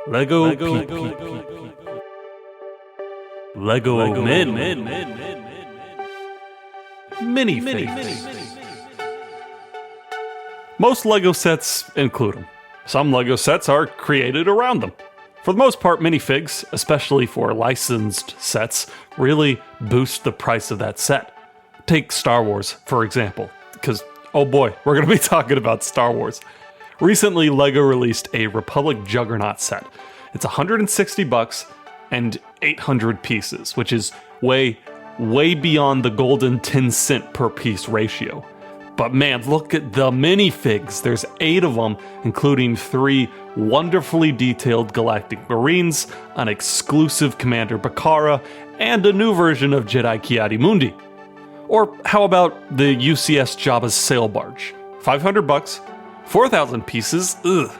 Lego people. Lego men. Minifigs. Most Lego sets include them. Some Lego sets are created around them. For the most part, minifigs, especially for licensed sets, really boost the price of that set. Take Star Wars, for example, because, oh boy, we're going to be talking about Star Wars. Recently, LEGO released a Republic Juggernaut set. It's $160 and 800 pieces, which is way beyond the golden 10 cent per piece ratio. But man, look at the minifigs. There's 8 of them, including 3 wonderfully detailed Galactic Marines, an exclusive Commander Bakara, and a new version of Jedi Ki-Adi-Mundi. Or how about the UCS Jabba's sail barge? $500, 4,000 pieces,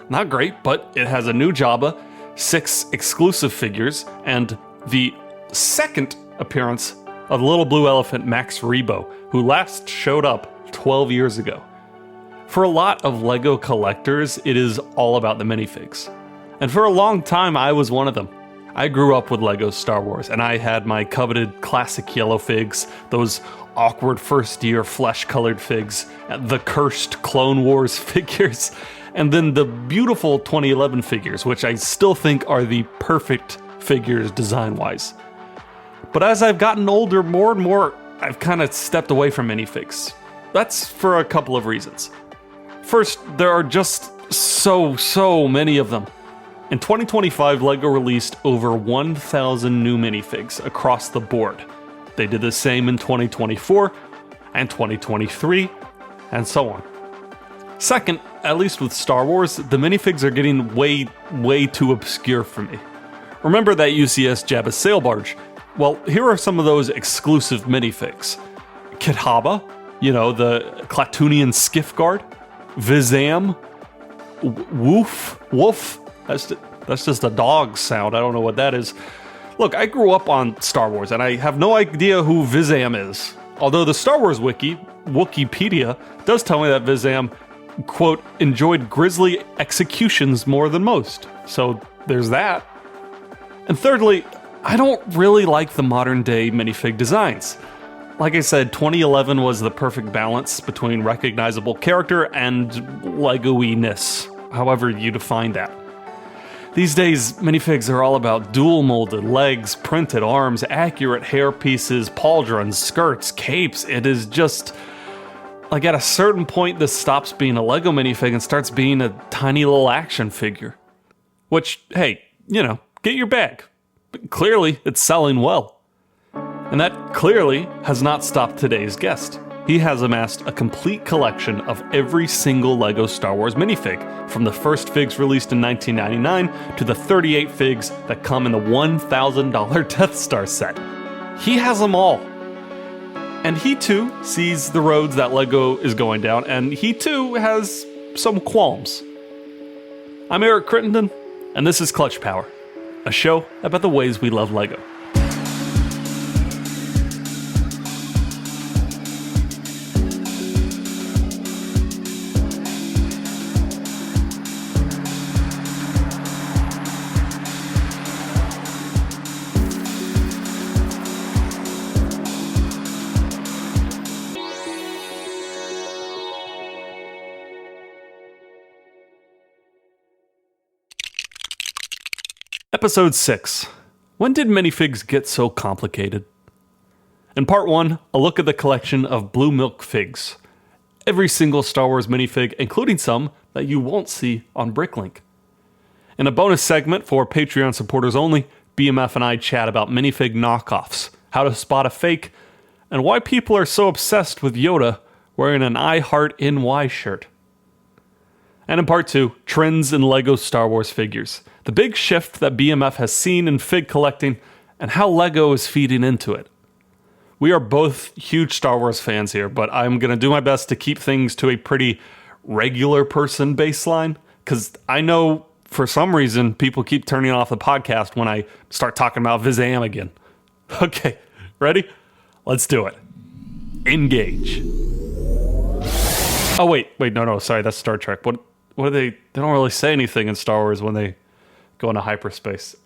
not great, but it has a new Jabba, 6 exclusive figures, and the second appearance of the little blue elephant Max Rebo, who last showed up 12 years ago. For a lot of LEGO collectors, it is all about the minifigs. And for a long time, I was one of them. I grew up with LEGO Star Wars, and I had my coveted classic yellow figs, those awkward first-year flesh-colored figs, the cursed Clone Wars figures, and then the beautiful 2011 figures, which I still think are the perfect figures design-wise. But as I've gotten older, more and more, I've kind of stepped away from minifigs. That's for a couple of reasons. First, there are just so many of them. In 2025, LEGO released over 1,000 new minifigs across the board. They did the same in 2024 and 2023, and so on. Second, at least with Star Wars, the minifigs are getting way too obscure for me. Remember that UCS Jabba's sail barge? Well, here are some of those exclusive minifigs. Kithaba, the Klatooinian skiff guard. Vizam. Woof. That's just a dog sound. I don't know what that is. Look, I grew up on Star Wars, and I have no idea who Vizam is. Although the Star Wars Wikipedia, does tell me that Vizam, quote, enjoyed grisly executions more than most. So there's that. And thirdly, I don't really like the modern day minifig designs. Like I said, 2011 was the perfect balance between recognizable character and Lego-iness, however you define that. These days, minifigs are all about dual-molded legs, printed arms, accurate hair pieces, pauldrons, skirts, capes. It is just... like at a certain point, this stops being a Lego minifig and starts being a tiny little action figure. Which, hey, get your bag. But clearly, it's selling well. And that clearly has not stopped today's guest. He has amassed a complete collection of every single LEGO Star Wars minifig, from the first figs released in 1999 to the 38 figs that come in the $1,000 Death Star set. He has them all. And he too sees the roads that LEGO is going down, and he too has some qualms. I'm Eric Crittenden, and this is Clutch Power, a show about the ways we love LEGO. Episode 6. When did minifigs get so complicated? In part 1, a look at the collection of blue milk figs. Every single Star Wars minifig, including some that you won't see on Bricklink. In a bonus segment for Patreon supporters only, BMF and I chat about minifig knockoffs, how to spot a fake, and why people are so obsessed with Yoda wearing an I Heart NY shirt. And in part 2, trends in LEGO Star Wars figures. The big shift that BMF has seen in fig collecting and how LEGO is feeding into it. We are both huge Star Wars fans here, but I'm going to do my best to keep things to a pretty regular person baseline, because I know for some reason people keep turning off the podcast when I start talking about Vizam again. Okay, ready? Let's do it. Engage. Oh, wait, no, sorry, that's Star Trek. What do they don't really say anything in Star Wars when they going to hyperspace.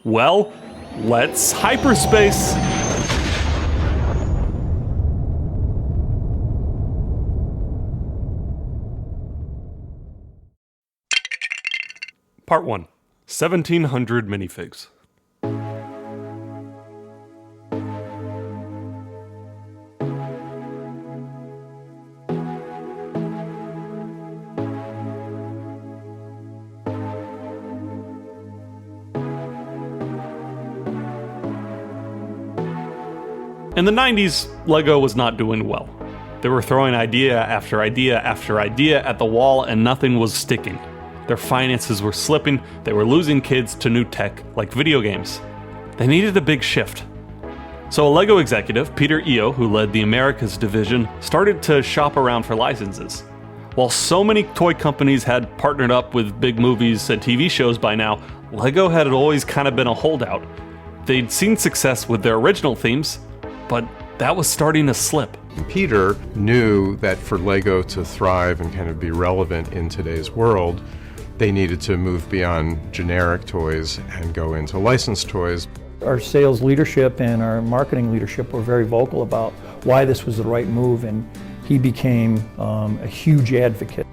Let's hyperspace. Part 1. 1700 minifigs. In the 90s, LEGO was not doing well. They were throwing idea after idea after idea at the wall and nothing was sticking. Their finances were slipping, they were losing kids to new tech like video games. They needed a big shift. So a LEGO executive, Peter Eo, who led the Americas division, started to shop around for licenses. While so many toy companies had partnered up with big movies and TV shows by now, LEGO had always kind of been a holdout. They'd seen success with their original themes, but that was starting to slip. Peter knew that for LEGO to thrive and kind of be relevant in today's world, they needed to move beyond generic toys and go into licensed toys. Our sales leadership and our marketing leadership were very vocal about why this was the right move, and he became a huge advocate.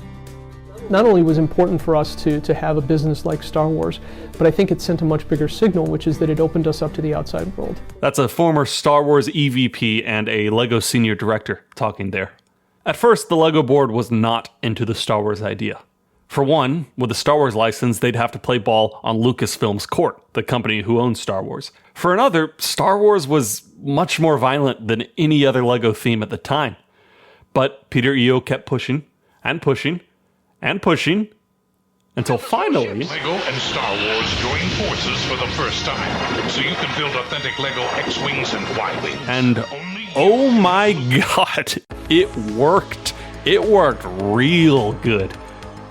Not only was it important for us to have a business like Star Wars, but I think it sent a much bigger signal, which is that it opened us up to the outside world. That's a former Star Wars EVP and a LEGO senior director talking there. At first, the LEGO board was not into the Star Wars idea. For one, with the Star Wars license, they'd have to play ball on Lucasfilm's court, the company who owns Star Wars. For another, Star Wars was much more violent than any other LEGO theme at the time. But Peter Eo kept pushing and pushing and pushing until finally LEGO and Star Wars join forces for the first time, so you can build authentic LEGO X-Wings and Y-Wings. And oh my god, it worked. It worked real good.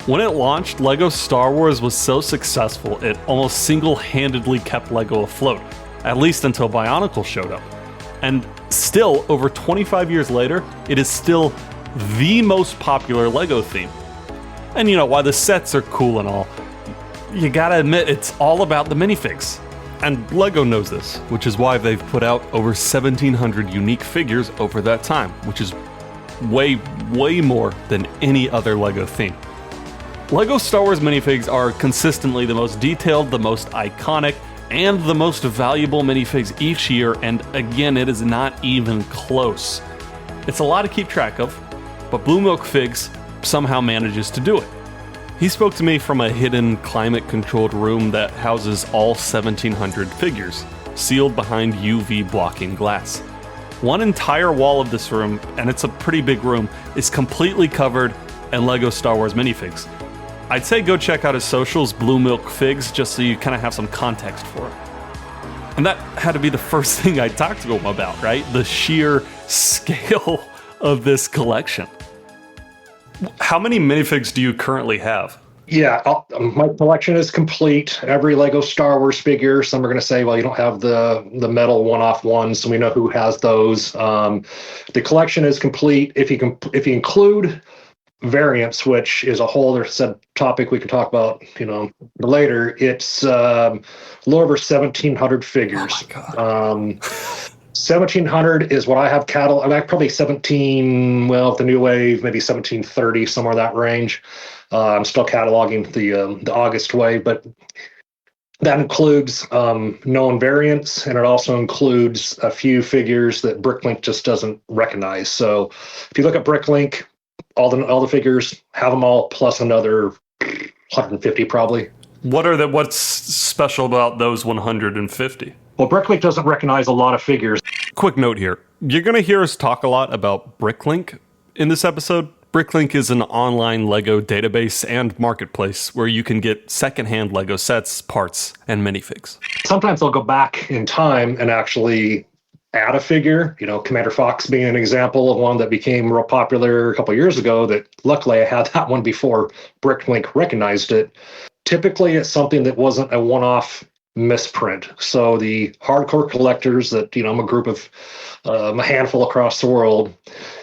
When it launched, LEGO Star Wars was so successful it almost single-handedly kept LEGO afloat, at least until Bionicle showed up. And still, over 25 years later, it is still the most popular LEGO theme. And you know, while the sets are cool and all, you gotta admit it's all about the minifigs. And LEGO knows this, which is why they've put out over 1,700 unique figures over that time, which is way more than any other LEGO theme. LEGO Star Wars minifigs are consistently the most detailed, the most iconic, and the most valuable minifigs each year, and again, it is not even close. It's a lot to keep track of, but Blue Milk Figs somehow manages to do it. He spoke to me from a hidden, climate-controlled room that houses all 1,700 figures, sealed behind UV blocking glass. One entire wall of this room, and it's a pretty big room, is completely covered in LEGO Star Wars minifigs. I'd say go check out his socials, Blue Milk Figs, just so you kind of have some context for it. And that had to be the first thing I talked to him about, right? The sheer scale of this collection. How many minifigs do you currently have? Yeah, my collection is complete. Every Lego Star Wars figure. Some are going to say, well, you don't have the metal one-off ones, so we know who has those. The collection is complete. If you include variants, which is a whole other topic we can talk about, later. It's a little over 1,700 figures. Oh my God. 1,700 is what I have probably 17. Well, with the new wave, maybe 1,730, somewhere in that range. I'm still cataloging the August wave, but that includes known variants, and it also includes a few figures that Bricklink just doesn't recognize. So if you look at Bricklink, all the figures, have them all, plus another 150 probably. What's special about those 150? Well, Bricklink doesn't recognize a lot of figures. Quick note here. You're going to hear us talk a lot about Bricklink in this episode. Bricklink is an online LEGO database and marketplace where you can get secondhand LEGO sets, parts, and minifigs. Sometimes they'll go back in time and actually add a figure, Commander Fox being an example of one that became real popular a couple of years ago that luckily I had that one before Bricklink recognized it. Typically, it's something that wasn't a one-off misprint. So the hardcore collectors that, I'm a group of a handful across the world,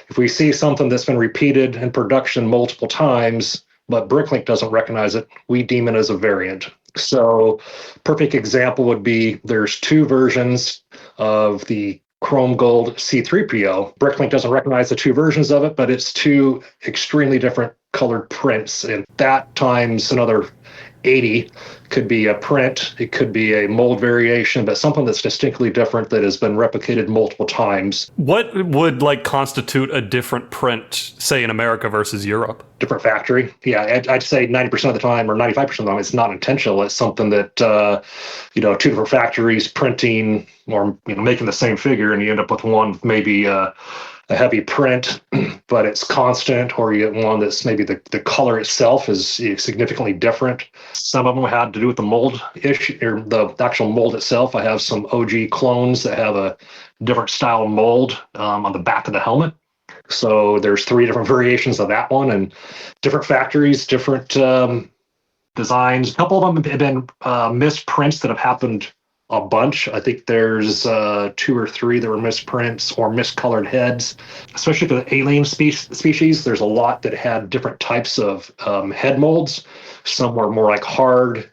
if we see something that's been repeated in production multiple times, but Bricklink doesn't recognize it. We deem it as a variant. So perfect example would be there's two versions of the Chrome Gold C3PO. Bricklink doesn't recognize the two versions of it, but it's two extremely different colored prints. And that times another 80 could be a print, it could be a mold variation, but something that's distinctly different that has been replicated multiple times. What would like constitute a different print, say in America versus Europe? Different factory. Yeah, I'd say 90% of the time or 95% of the time, it's not intentional. It's something that, two different factories printing or making the same figure, and you end up with one maybe a heavy print, but it's constant, or you get one that's maybe the color itself is significantly different. Some of them had to do with the mold issue, or the actual mold itself. I have some OG clones that have a different style mold on the back of the helmet. So there's 3 different variations of that one, and different factories, different designs. A couple of them have been misprints that have happened a bunch. I think there's 2 or 3 that were misprints or miscolored heads, especially for the alien species. There's a lot that had different types of head molds. Some were more like hard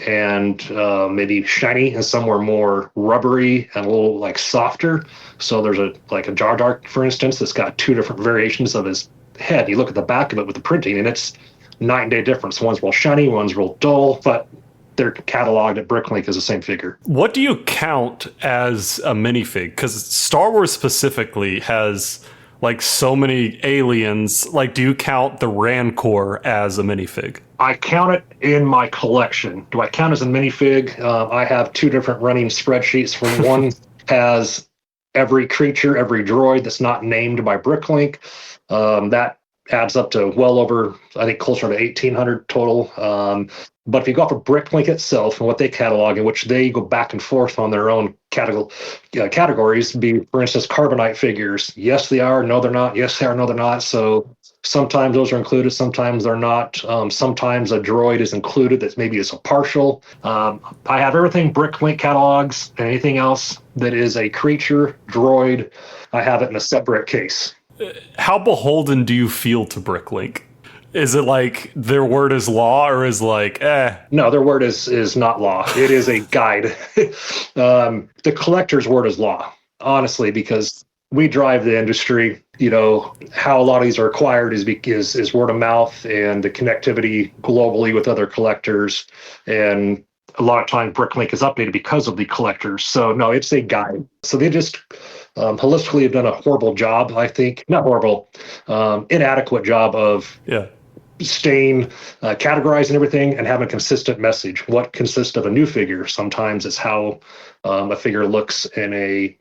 and maybe shiny, and some were more rubbery and a little like softer. So there's a Jar Jar, for instance, that's got 2 different variations of his head. You look at the back of it with the printing, and it's night and day difference. One's real shiny, one's real dull, but they're cataloged at Bricklink as the same figure. What do you count as a minifig? Because Star Wars specifically has like so many aliens. Like, do you count the Rancor as a minifig? I count it in my collection. Do I count as a minifig? I have 2 different running spreadsheets. For one has every creature, every droid that's not named by Bricklink. That adds up to well over, I think, closer to 1,800 total. But if you go off of Bricklink itself and what they catalog, in which they go back and forth on their own categories, be, for instance, carbonite figures. Yes, they are. No, they're not. Yes, they are. No, they're not. So sometimes those are included. Sometimes they're not. Sometimes a droid is included that maybe is a partial. I have everything Bricklink catalogs, and anything else that is a creature, droid, I have it in a separate case. How beholden do you feel to Bricklink? Is it like their word is law, or is like, No, their word is not law. It is a guide. The collector's word is law, honestly, because we drive the industry. How a lot of these are acquired is word of mouth and the connectivity globally with other collectors. And a lot of times Bricklink is updated because of the collectors. So no, it's a guide. So they just holistically have done a horrible job, I think. Not horrible, inadequate job of staying categorizing everything and having a consistent message. What consists of a new figure? Sometimes it's how a figure looks in the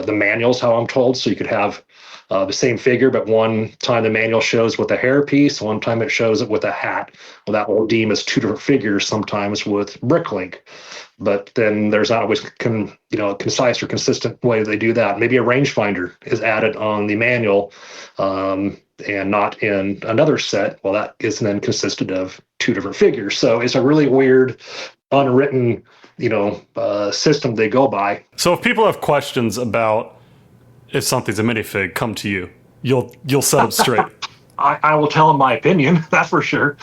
manuals, how I'm told. So you could have the same figure, but one time the manual shows with a hairpiece, one time it shows it with a hat. Well, that will deem as 2 different figures sometimes with Bricklink. But then there's not always a concise or consistent way they do that. Maybe a rangefinder is added on the manual and not in another set. Well, that is then consisted of 2 different figures. So it's a really weird, unwritten, system they go by. So if people have questions about if something's a minifig, come to you. You'll set them straight. I will tell them my opinion, that's for sure.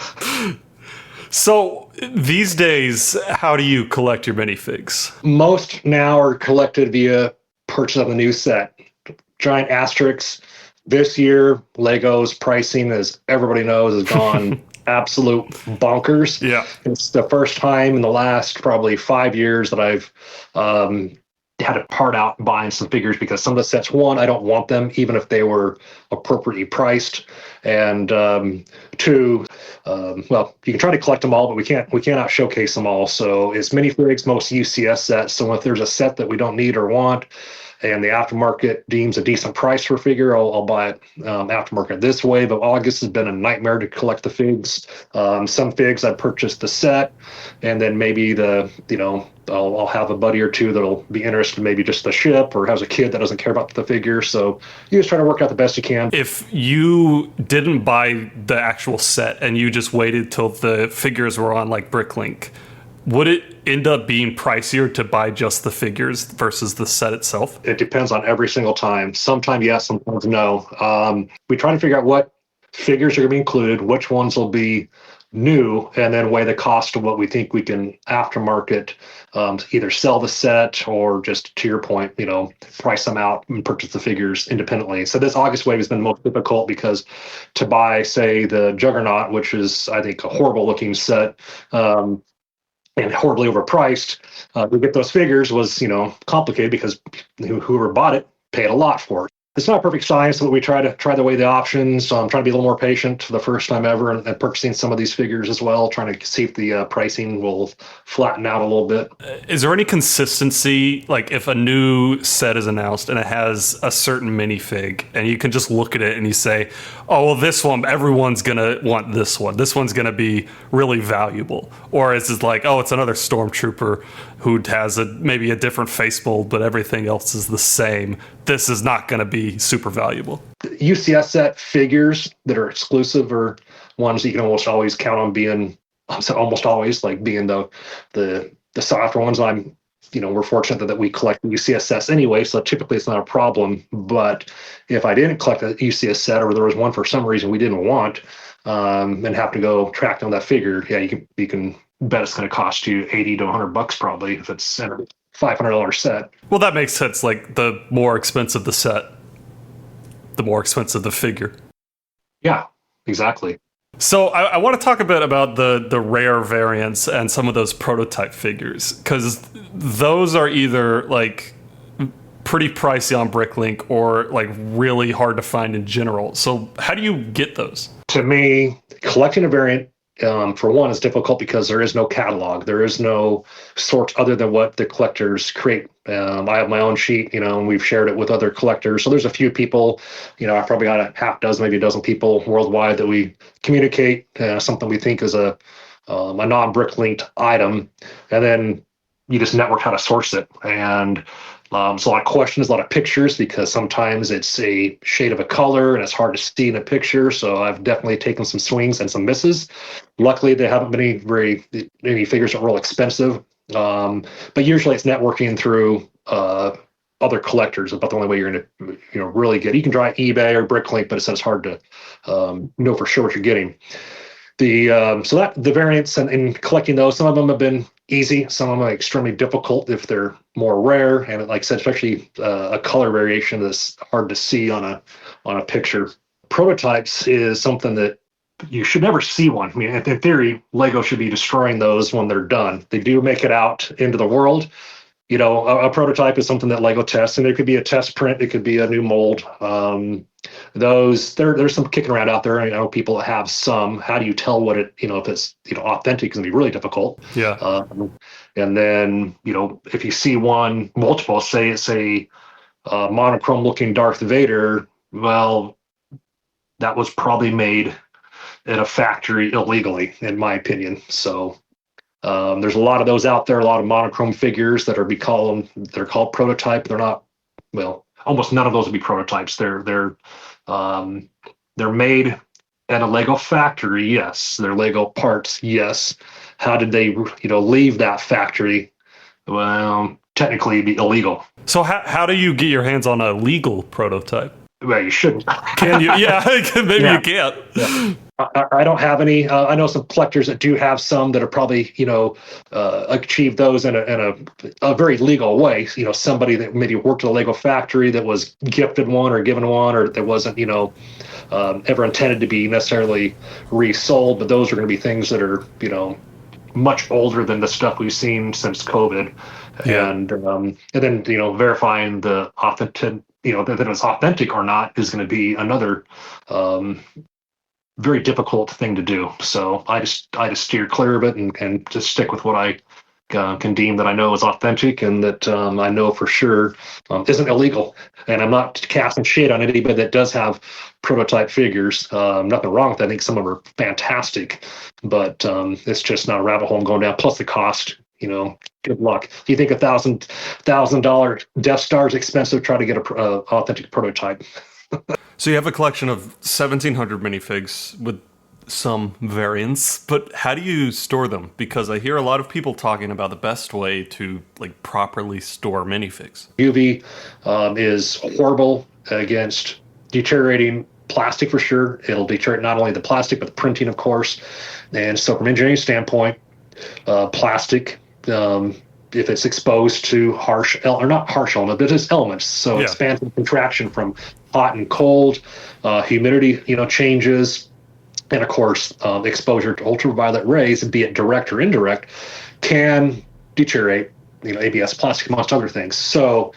So these days, how do you collect your minifigs? Most now are collected via purchase of the new set. Giant asterisks. This year, Lego's pricing, as everybody knows, has gone absolute bonkers. Yeah. It's the first time in the last probably 5 years that I've had to part out buying some figures because some of the sets, one, I don't want them, even if they were appropriately priced. And 2, you can try to collect them all, but we cannot showcase them all. So it's minifigs, most UCS sets. So if there's a set that we don't need or want, and the aftermarket deems a decent price for a figure, I'll buy it aftermarket this way. But August has been a nightmare to collect the figs. Some figs I purchased the set, and then maybe I'll have a buddy or 2 that'll be interested in maybe just the ship, or has a kid that doesn't care about the figure. So you just try to work out the best you can. If you didn't buy the actual set and you just waited till the figures were on like Bricklink, would it end up being pricier to buy just the figures versus the set itself? It depends on every single time. Sometimes yes, sometimes no. We try to figure out what figures are going to be included, which ones will be new, and then weigh the cost of what we think we can aftermarket, either sell the set or just to your point, price them out and purchase the figures independently. So this August wave has been most difficult because to buy, say, the Juggernaut, which is I think a horrible looking set, and horribly overpriced, to get those figures was complicated because whoever bought it paid a lot for it. It's not perfect science, but we try to weigh the options. Trying to be a little more patient for the first time ever, and purchasing some of these figures as well, trying to see if the pricing will flatten out a little bit. Is there any consistency, like if a new set is announced and it has a certain minifig, and you can just look at it and you say, oh, well, this one, everyone's going to want this one. This one's going to be really valuable. Or is it like, oh, it's another Stormtrooper who has maybe a different face mold, but everything else is the same. This is not going to be super valuable. UCS set figures that are exclusive are ones that you can almost always count on being, almost always, like being the softer ones. We're fortunate that we collect UCS sets anyway, so typically it's not a problem. But if I didn't collect a UCS set, or there was one for some reason we didn't want, and have to go track down that figure, yeah, you can bet it's going to cost you $80 to $100 probably if it's a $500 set. Well, that makes sense. Like the more expensive the set, the more expensive the figure. Yeah, exactly. So I want to talk a bit about the rare variants and some of those prototype figures, because those are either like pretty pricey on Bricklink or like really hard to find in general. So how do you get those? To me, collecting a variant, for one, is difficult because there is no catalog. There is no source other than what the collectors create. I have my own sheet, and we've shared it with other collectors. So there's a few people, I've probably got a half dozen, maybe a dozen people worldwide that we communicate something we think is a non-brick-linked item. And then you just network how to source it. And there's a lot of questions, a lot of pictures, because sometimes it's a shade of a color and it's hard to see in a picture. So I've definitely taken some swings and some misses. Luckily, they haven't been any figures that are real expensive. But usually it's networking through other collectors. About the only way you're going to really get. You can try eBay or Bricklink, but it's hard to know for sure what you're getting. The variants and collecting those, some of them have been easy, some of them are extremely difficult if they're more rare, and like I said, especially a color variation that's hard to see on a picture. Prototypes is something that you should never see one. I mean, in theory, Lego should be destroying those when they're done. They do make it out into the world. A prototype is something that Lego tests, and it could be a test print, it could be a new mold. There's some kicking around out there. I know people that have some. How do you tell what it, if it's authentic? It's gonna be really difficult. Yeah. And then if you see multiple, say it's a monochrome looking Darth Vader, well, that was probably made at a factory illegally, in my opinion. So. There's a lot of those out there, a lot of monochrome figures that they're called prototype. They're not, almost none of those would be prototypes. They're made at a Lego factory, yes. They're Lego parts, yes. How did they, leave that factory? Well, technically it'd be illegal. So how do you get your hands on a legal prototype? Well, you shouldn't. Can you? Yeah, maybe you can't. Yeah. I don't have any. I know some collectors that do have some that are probably, achieved those in a very legal way. Somebody that maybe worked at a Lego factory that was gifted one or given one, or that wasn't, ever intended to be necessarily resold. But those are going to be things that are, much older than the stuff we've seen since COVID. Yeah. And then, verifying the authentic, that it's authentic or not is going to be another very difficult thing to do. So I just steer clear of it and just stick with what I can deem that I know is authentic and that I know for sure isn't illegal. And I'm not casting shade on anybody that does have prototype figures. Nothing wrong with that. I think some of them are fantastic, but it's just not a rabbit hole I'm going down. Plus the cost. Good luck. If you think $1,000 Death Star is expensive, try to get a authentic prototype. So you have a collection of 1,700 minifigs with some variants, but how do you store them? Because I hear a lot of people talking about the best way to properly store minifigs. UV is horrible against deteriorating plastic for sure. It'll deteriorate not only the plastic, but the printing, of course. And so from an engineering standpoint, plastic, if it's exposed to or not harsh element, but just elements. So expansion and contraction from hot and cold, humidity, changes, and of course, exposure to ultraviolet rays, be it direct or indirect, can deteriorate, ABS plastic amongst other things. So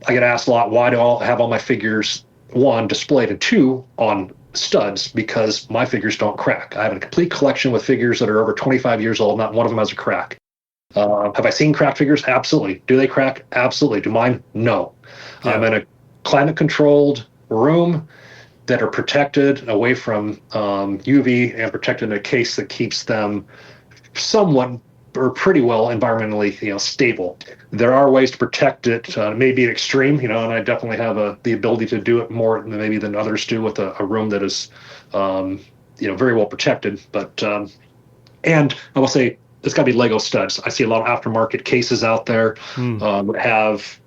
I get asked a lot, why do I have all my figures, one, displayed, and two, on studs? Because my figures don't crack. I have a complete collection with figures that are over 25 years old. Not one of them has a crack. Have I seen cracked figures? Absolutely. Do they crack? Absolutely. Do mine? No. Yeah. I'm in a climate-controlled room that are protected away from UV and protected in a case that keeps them somewhat or pretty well environmentally stable. There are ways to protect it. It may be extreme, and I definitely have the ability to do it more maybe than others do with a room that is very well protected. But and I will say, it's got to be Lego studs. I see a lot of aftermarket cases out there that have,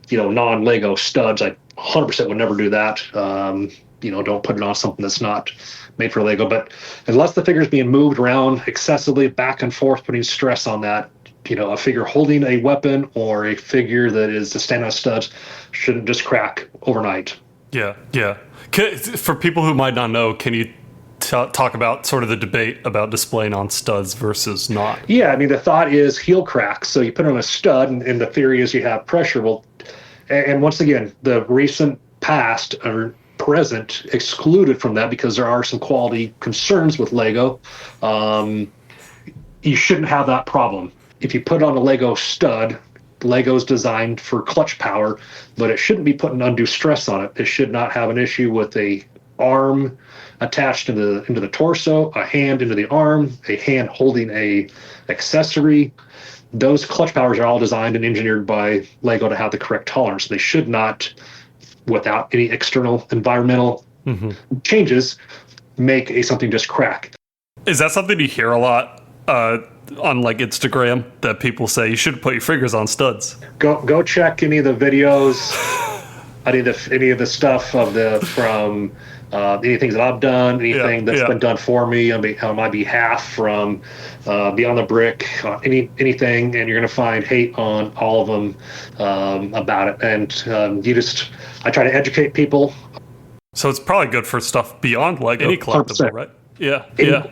non-Lego studs. I 100% would never do that. Don't put it on something that's not made for Lego. But unless the figure is being moved around excessively, back and forth, putting stress on that, a figure holding a weapon or a figure that is to stand on studs shouldn't just crack overnight. Yeah. For people who might not know, can you talk about sort of the debate about displaying on studs versus not? Yeah, the thought is heel crack. So you put on a stud, and the theory is you have pressure. Well, and once again, the recent past or present excluded from that because there are some quality concerns with Lego. You shouldn't have that problem. If you put on a Lego stud, Lego's designed for clutch power, but it shouldn't be putting undue stress on it. It should not have an issue with a arm attached into the torso, a hand into the arm, a hand holding a accessory. Those clutch powers are all designed and engineered by Lego to have the correct tolerance. They should not, without any external environmental changes, make something just crack. Is that something you hear a lot on like Instagram, that people say you should put your figures on studs? Go check any of the videos, any of the stuff from any things that I've done, anything that's been done for me on my behalf from Beyond the Brick, anything, and you're going to find hate on all of them about it. And I try to educate people. So it's probably good for stuff beyond Lego, any collectible, 100%. Right? Yeah.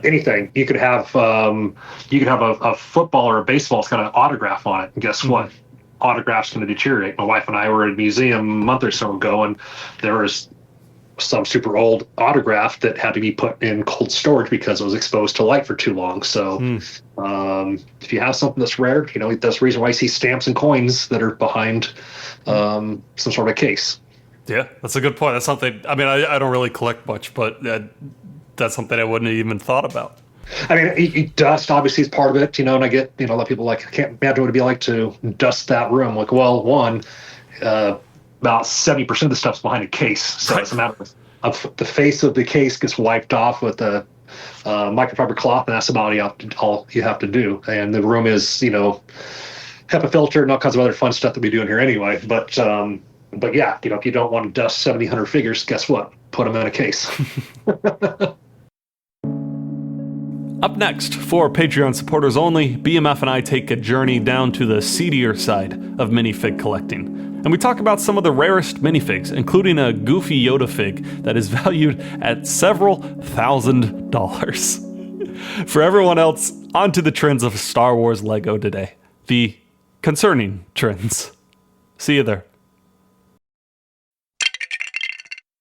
Anything. You could have a football or a baseball that's got an autograph on it, and guess what? Autograph's going to deteriorate. My wife and I were at a museum a month or so ago, and there was some super old autograph that had to be put in cold storage because it was exposed to light for too long. So if you have something that's rare, that's the reason why you see stamps and coins that are behind some sort of a case. Yeah, that's a good point. That's something, I don't really collect much, but that's something I wouldn't have even thought about. Dust obviously is part of it, and I get, a lot of people I can't imagine what it'd be like to dust that room. Like, well, one, about 70% of the stuff's behind a case. So It's a matter of the face of the case gets wiped off with a microfiber cloth, and that's about all you have to do. And the room is, HEPA filter and all kinds of other fun stuff that we do in here anyway. But yeah, if you don't want to dust 700 figures, guess what? Put them in a case. Up next, for Patreon supporters only, BMF and I take a journey down to the seedier side of minifig collecting. And we talk about some of the rarest minifigs, including a goofy Yoda fig that is valued at several $1,000s. For everyone else, onto the trends of Star Wars Lego today. The concerning trends. See you there.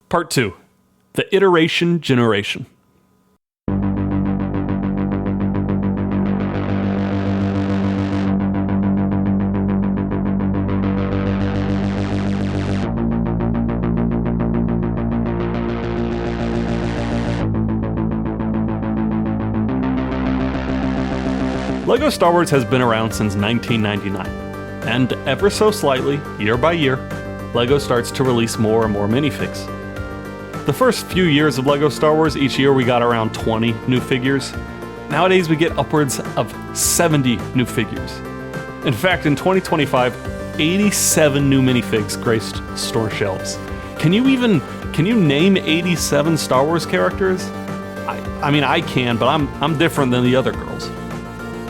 Part 2. The Iteration Generation. LEGO Star Wars has been around since 1999, and ever so slightly, year by year, LEGO starts to release more and more minifigs. The first few years of LEGO Star Wars, each year we got around 20 new figures. Nowadays we get upwards of 70 new figures. In fact, in 2025, 87 new minifigs graced store shelves. Can you even can you name 87 Star Wars characters? I mean, I can, but I'm different than the other girls.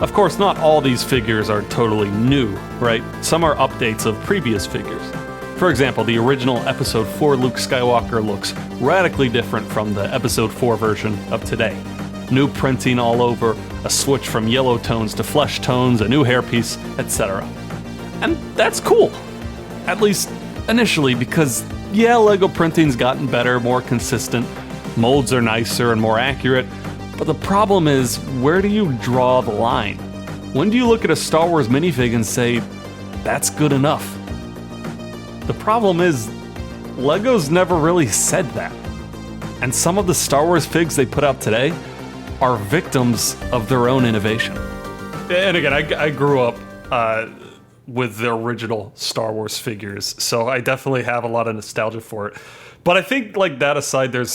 Of course, not all these figures are totally new, right? Some are updates of previous figures. For example, the original Episode 4 Luke Skywalker looks radically different from the Episode 4 version of today. New printing all over, a switch from yellow tones to flesh tones, a new hairpiece, etc. And that's cool. At least initially, because yeah, Lego printing's gotten better, more consistent, molds are nicer and more accurate, but the problem is, where do you draw the line? When do you look at a Star Wars minifig and say, that's good enough? The problem is, Lego's never really said that. And some of the Star Wars figs they put out today are victims of their own innovation. And again, I grew up with the original Star Wars figures, so I definitely have a lot of nostalgia for it. But I think, like, that aside, they're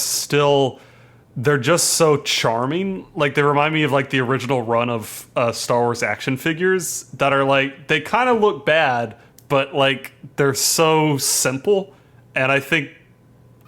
just so charming. Like, they remind me of, like, the original run of Star Wars action figures that are, like, they kind of look bad, but, like, they're so simple. And I think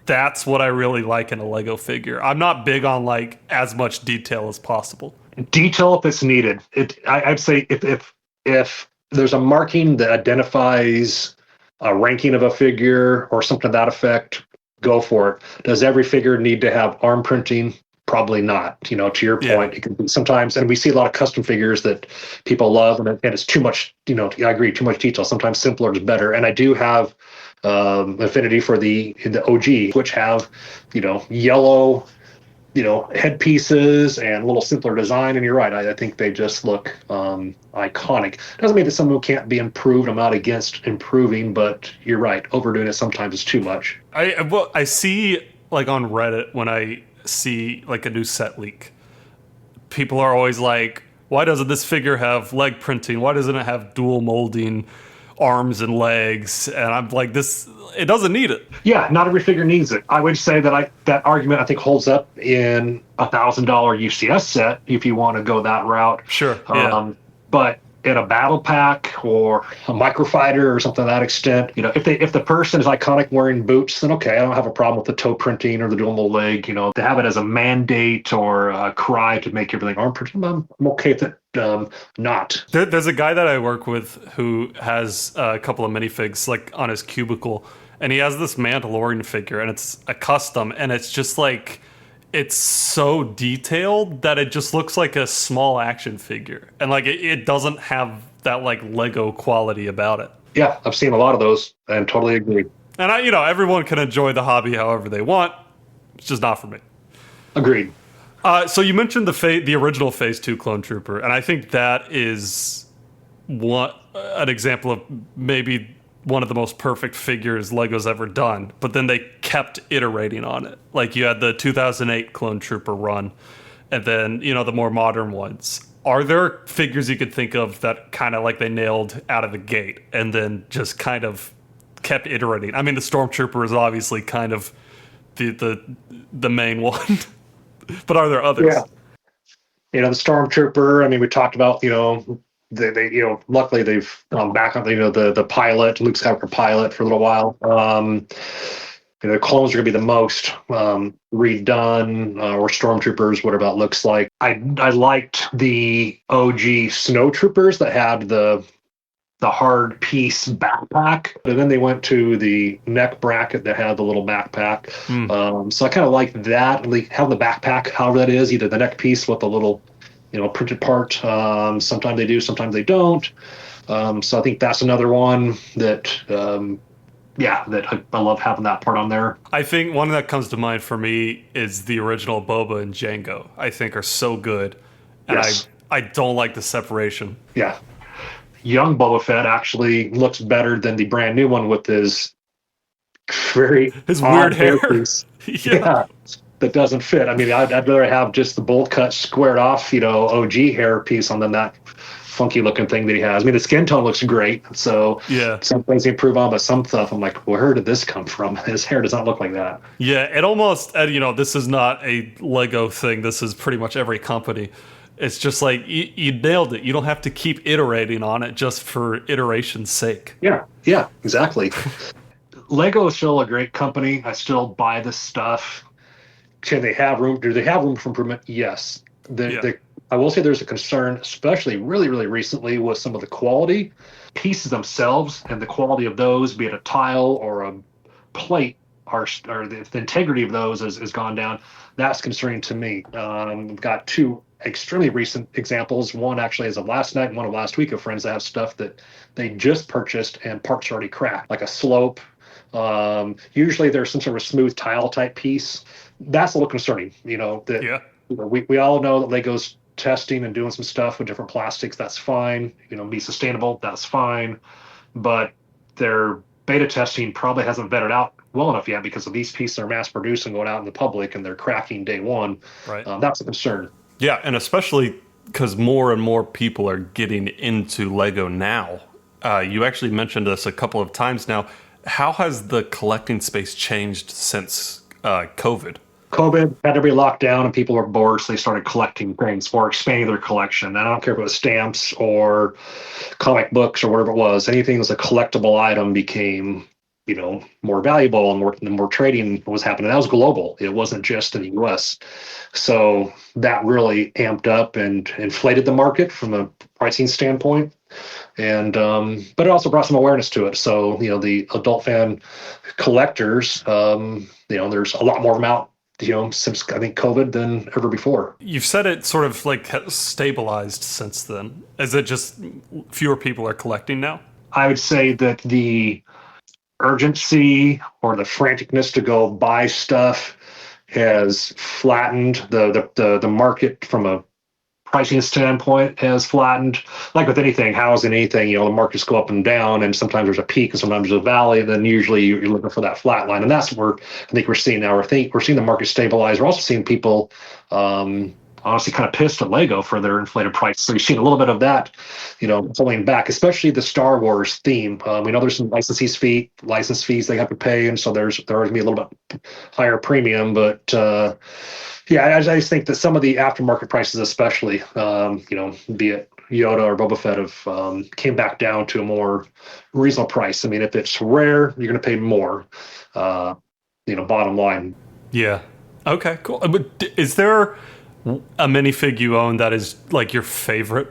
that's what I really like in a Lego figure. I'm not big on, like, as much detail as possible. Detail if it's needed. I'd say if there's a marking that identifies a ranking of a figure or something to that effect, go for it. Does every figure need to have arm printing? Probably not. To your point, it can be sometimes, and we see a lot of custom figures that people love, and it's too much. I agree, too much detail. Sometimes simpler is better. And I do have affinity for the OG, which have yellow headpieces and a little simpler design. And you're right, I think they just look iconic. Doesn't mean that some of them can't be improved. I'm not against improving, but you're right, overdoing it sometimes is too much. I see, like, on Reddit, when I see, like, a new set leak, people are always like, why doesn't this figure have leg printing? Why doesn't it have dual molding arms and legs? And I'm like, it doesn't need it. Yeah, not every figure needs it. I would say that that argument, I think, holds up in $1,000 UCS set if you want to go that route. Sure. Yeah. But in a battle pack or a microfighter or something to that extent, if the person is iconic wearing boots, then okay, I don't have a problem with the toe printing or the dual mold leg. To have it as a mandate or a cry to make everything arm printed, I'm okay with it. Not. There's a guy that I work with who has a couple of minifigs, like, on his cubicle, and he has this Mandalorian figure, and it's a custom, and it's just like, it's so detailed that it just looks like a small action figure, and like it doesn't have that, like, Lego quality about it. Yeah, I've seen a lot of those and totally agree. And everyone can enjoy the hobby however they want. It's just not for me. Agreed. So you mentioned the original Phase 2 Clone Trooper, and I think that is an example of maybe one of the most perfect figures Lego's ever done, but then they kept iterating on it. Like, you had the 2008 Clone Trooper run, and then, the more modern ones. Are there figures you could think of that kind of, like, they nailed out of the gate and then just kind of kept iterating? I mean, the Stormtrooper is obviously kind of the main one, but are there others? Yeah. The Stormtrooper, I mean, we talked about, they luckily they've gone back on the pilot, Luke Skywalker pilot, for a little while. The clones are going to be the most redone, or stormtroopers, whatever that looks like. I liked the OG snowtroopers that had the hard piece backpack, and then they went to the neck bracket that had the little backpack. So I kind of like that, like having the backpack, however that is, either the neck piece with the little printed part. Sometimes they do, sometimes they don't. So I think that's another one that, that I love having that part on there. I think one that comes to mind for me is the original Boba and Jango. I think are so good, and yes. I don't like the separation. Yeah, young Boba Fett actually looks better than the brand new one with his weird hair. Yeah. That doesn't fit. I mean, I'd rather have just the bolt cut squared off, OG hair piece on than that funky looking thing that he has. I mean, the skin tone looks great. So yeah, some things he improve on, but some stuff I'm like, where did this come from? His hair does not look like that. Yeah, it almost, this is not a Lego thing. This is pretty much every company. It's just like, you nailed it. You don't have to keep iterating on it just for iteration's sake. Yeah, exactly. Lego is still a great company. I still buy this stuff. Can they have room? Do they have room for improvement? Yes. I will say there's a concern, especially really, really recently, with some of the quality pieces themselves and the quality of those, be it a tile or a plate, or the integrity of those has gone down. That's concerning to me. We've got two extremely recent examples. One actually as of last night and one of last week of friends that have stuff that they just purchased and parts are already cracked, like a slope. Usually there's some sort of smooth tile type piece. That's a little concerning, that we all know that Lego's testing and doing some stuff with different plastics. That's fine. Be sustainable. That's fine. But their beta testing probably hasn't vetted out well enough yet because of these pieces are mass produced and going out in the public and they're cracking day one. Right. That's a concern. Yeah, and especially because more and more people are getting into Lego now. You actually mentioned this a couple of times now. How has the collecting space changed since COVID? COVID had everybody locked down and people were bored, so they started collecting things or expanding their collection. And I don't care if it was stamps or comic books or whatever it was. Anything that was a collectible item became, more valuable, and more trading was happening. That was global. It wasn't just in the U.S. So that really amped up and inflated the market from a pricing standpoint. And but it also brought some awareness to it. So the adult fan collectors, there's a lot more of them out, since I think COVID than ever before. You've said it sort of like has stabilized since then. Is it just fewer people are collecting now? I would say that the urgency or the franticness to go buy stuff has flattened. The market from a pricing standpoint has flattened. Like with anything, housing, anything, the markets go up and down, and sometimes there's a peak and sometimes there's a valley, and then usually you're looking for that flat line. And that's what I think we're seeing now. We're seeing the market stabilize. We're also seeing people honestly kind of pissed at Lego for their inflated price. So you're seeing a little bit of that, pulling back, especially the Star Wars theme. We know there's some license fees they have to pay, and so there's going to be a little bit higher premium, but I just think that some of the aftermarket prices, especially, be it Yoda or Boba Fett, have came back down to a more reasonable price. I mean, if it's rare, you're going to pay more. Bottom line. Yeah. Okay. Cool. But is there a minifig you own that is like your favorite?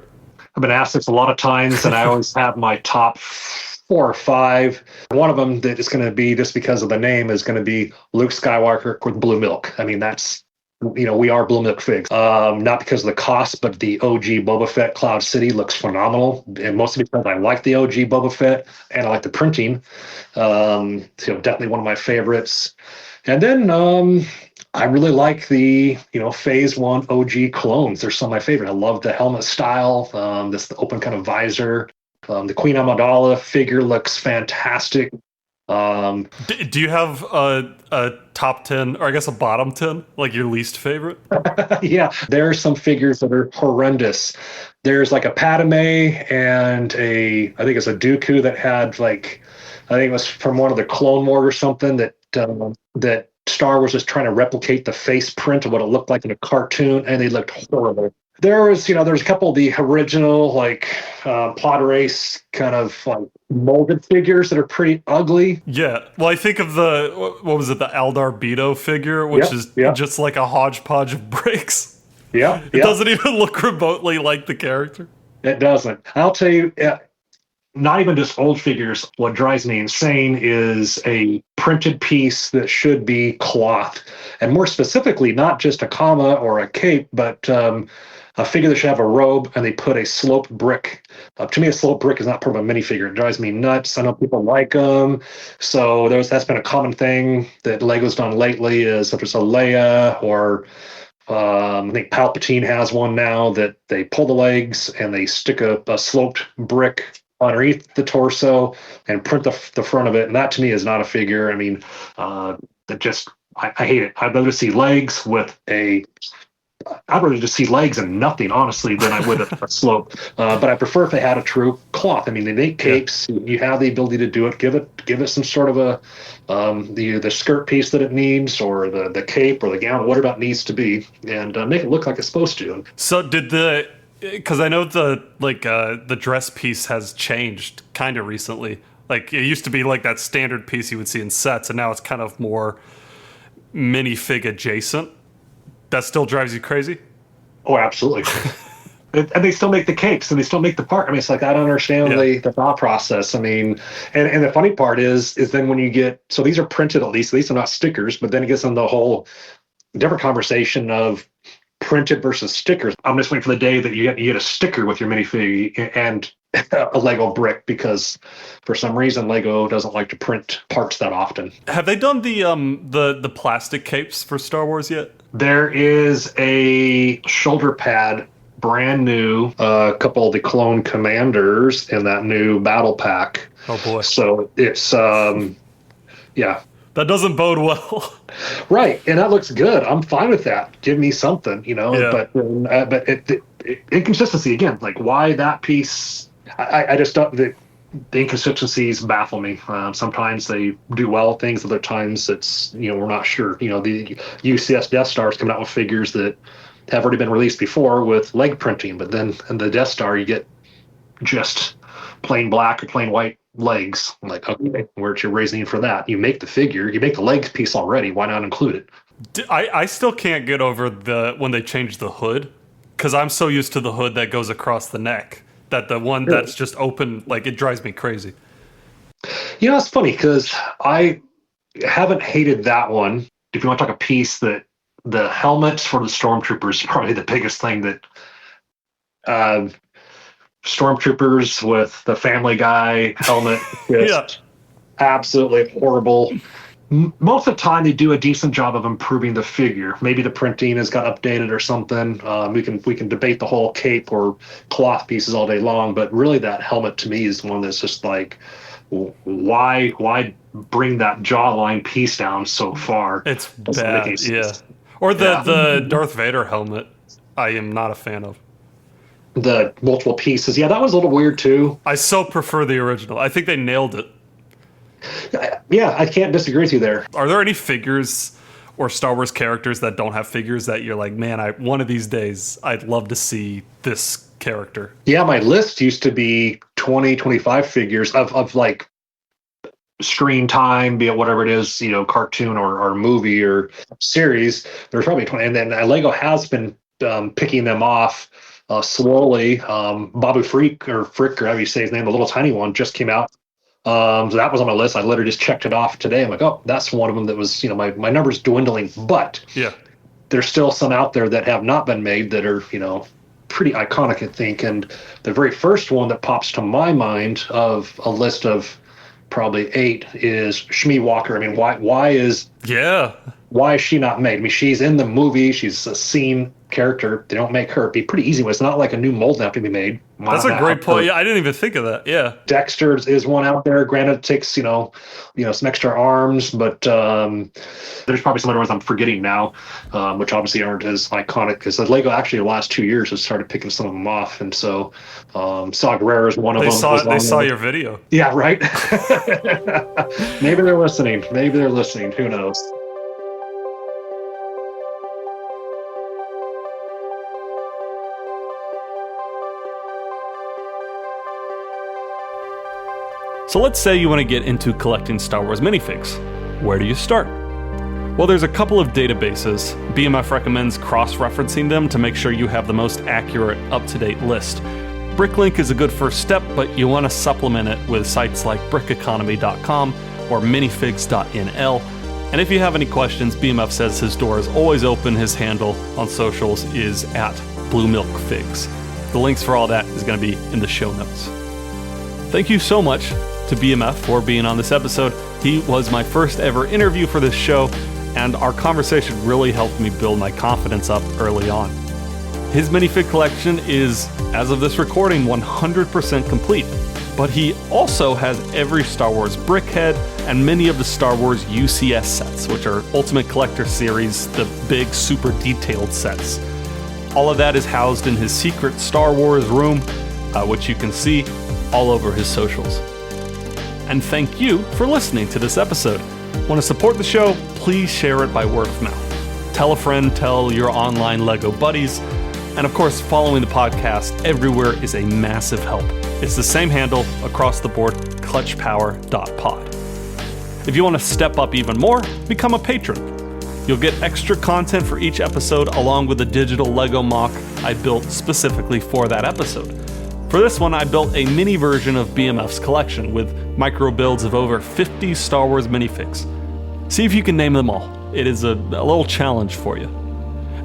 I've been asked this a lot of times, and I always have my top 4 or 5. One of them that is going to be, just because of the name, is going to be Luke Skywalker with blue milk. I mean, that's, we are blue milk figs. Not because of the cost, but the OG Boba Fett Cloud City looks phenomenal, and mostly because I like the OG Boba Fett and I like the printing. Definitely one of my favorites. And then I really like the Phase 1 OG clones. They're some of my favorite. I love the helmet style, this open kind of visor. The Queen Amidala figure looks fantastic. Do you have a top 10, or I guess a bottom 10, like your least favorite? Yeah, there are some figures that are horrendous. There's like a Padme and I think it's a Dooku that had I think it was from one of the Clone Wars or something that Star Wars was trying to replicate the face print of what it looked like in a cartoon, and they looked horrible. There's a couple of the original pod race kind of molded figures that are pretty ugly. Yeah, well, I think of the what was it, the Aldar Beto figure, which is just like a hodgepodge of bricks. Yeah, it doesn't even look remotely like the character. It doesn't. I'll tell you. Not even just old figures. What drives me insane is a printed piece that should be cloth, and more specifically, not just a comma or a cape, but a figure that should have a robe, and they put a sloped brick. To me, a sloped brick is not part of a minifigure. It drives me nuts. I know people like them, so that's been a common thing that Lego's done lately. Is if it's a Leia or I think Palpatine has one now that they pull the legs and they stick a sloped brick underneath the torso and print the front of it, and that to me is not a figure. I mean, I hate it. I'd rather see legs I'd rather just see legs and nothing, honestly, than I would a slope. But I prefer if they had a true cloth. I mean, they make capes. You have the ability to do it. Give it some sort of the skirt piece that it needs, or the cape or the gown, whatever it needs to be, and make it look like it's supposed to. So because I know the dress piece has changed kind of recently. Like, it used to be like that standard piece you would see in sets, and now it's kind of more minifig adjacent. That still drives you crazy? Oh, absolutely. And they still make the cakes and they still make the part. I mean, it's like, I don't understand the thought process. I mean, and the funny part is then when you get, so these are printed, at least they're not stickers, but then it gets on the whole different conversation of printed versus stickers. I'm just waiting for the day that you get a sticker with your minifig and a Lego brick, because for some reason Lego doesn't like to print parts that often. Have they done the plastic capes for Star Wars yet? There is a shoulder pad, brand new, a couple of the clone commanders in that new battle pack. Oh boy. So it's yeah. That doesn't bode well. Right, and that looks good. I'm fine with that. Give me something, you know. Yeah. But inconsistency again. Like, why that piece? I just don't. The inconsistencies baffle me. Sometimes they do well at things. Other times it's, you know, we're not sure. You know, the UCS Death Star is coming out with figures that have already been released before with leg printing, but then in the Death Star you get just plain black or plain white legs. I'm like, okay, where's your reasoning for that? You make the figure, you make the legs piece already. Why not include it? I still can't get over when they changed the hood, because I'm so used to the hood that goes across the neck that the one that's just open, like, it drives me crazy. You know, it's funny because I haven't hated that one. If you want to talk a piece that the helmets for the stormtroopers is probably the biggest thing that stormtroopers with the Family Guy helmet, just absolutely horrible. Most of the time they do a decent job of improving the figure. Maybe the printing has got updated or something. We can debate the whole cape or cloth pieces all day long, but really that helmet to me is one that's just like, why bring that jawline piece down so far? It's bad, yeah. Or the Darth Vader helmet, I am not a fan of. The multiple pieces, yeah, that was a little weird too. I so prefer the original. I think they nailed it. Yeah, I can't disagree with you there. Are there any figures or Star Wars characters that don't have figures that you're like, man, one of these days I'd love to see this character? Yeah, my list used to be 20, 25 figures of like screen time, be it whatever it is, you know, cartoon or movie or series. There's probably 20, and then Lego has been picking them off slowly. Babu Frick or however you say his name, the little tiny one, just came out. So that was on my list. I literally just checked it off today. I'm like, oh, that's one of them that was, you know, my number's dwindling, but there's still some out there that have not been made that are, you know, pretty iconic, I think. And the very first one that pops to my mind of a list of probably 8 is Shmi Walker. I mean, why is she not made? I mean, she's in the movie. She's a scene character. They don't make her. It'd be pretty easy. It's not like a new mold that have to be made. That's a great point. Yeah, I didn't even think of that. Yeah. Dexter's is one out there. Granted, it takes, you know, some extra arms, but there's probably some other ones I'm forgetting now, which obviously aren't as iconic, because Lego actually the last 2 years has started picking some of them off. And so Saw Gerrera is one of them. They saw your video. Yeah, right. Maybe they're listening. Who knows? So let's say you want to get into collecting Star Wars minifigs. Where do you start? Well, there's a couple of databases. BMF recommends cross-referencing them to make sure you have the most accurate, up-to-date list. Bricklink is a good first step, but you want to supplement it with sites like brickeconomy.com or minifigs.nl. And if you have any questions, BMF says his door is always open. His handle on socials is @BlueMilkFigs. The links for all that is going to be in the show notes. Thank you so much to BMF for being on this episode. He was my first ever interview for this show, and our conversation really helped me build my confidence up early on. His minifig collection is, as of this recording, 100% complete, but he also has every Star Wars brickhead and many of the Star Wars UCS sets, which are Ultimate Collector Series, the big, super detailed sets. All of that is housed in his secret Star Wars room, which you can see all over his socials. And thank you for listening to this episode. Want to support the show? Please share it by word of mouth. Tell a friend, tell your online Lego buddies. And of course, following the podcast everywhere is a massive help. It's the same handle across the board, clutchpower.pod. If you want to step up even more, become a patron. You'll get extra content for each episode along with a digital Lego mock I built specifically for that episode. For this one, I built a mini version of BMF's collection with micro builds of over 50 Star Wars minifigs. See if you can name them all. It is a little challenge for you.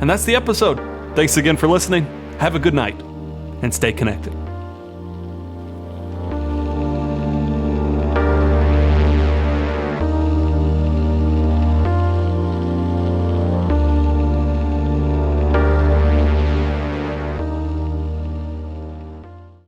And that's the episode. Thanks again for listening. Have a good night and stay connected.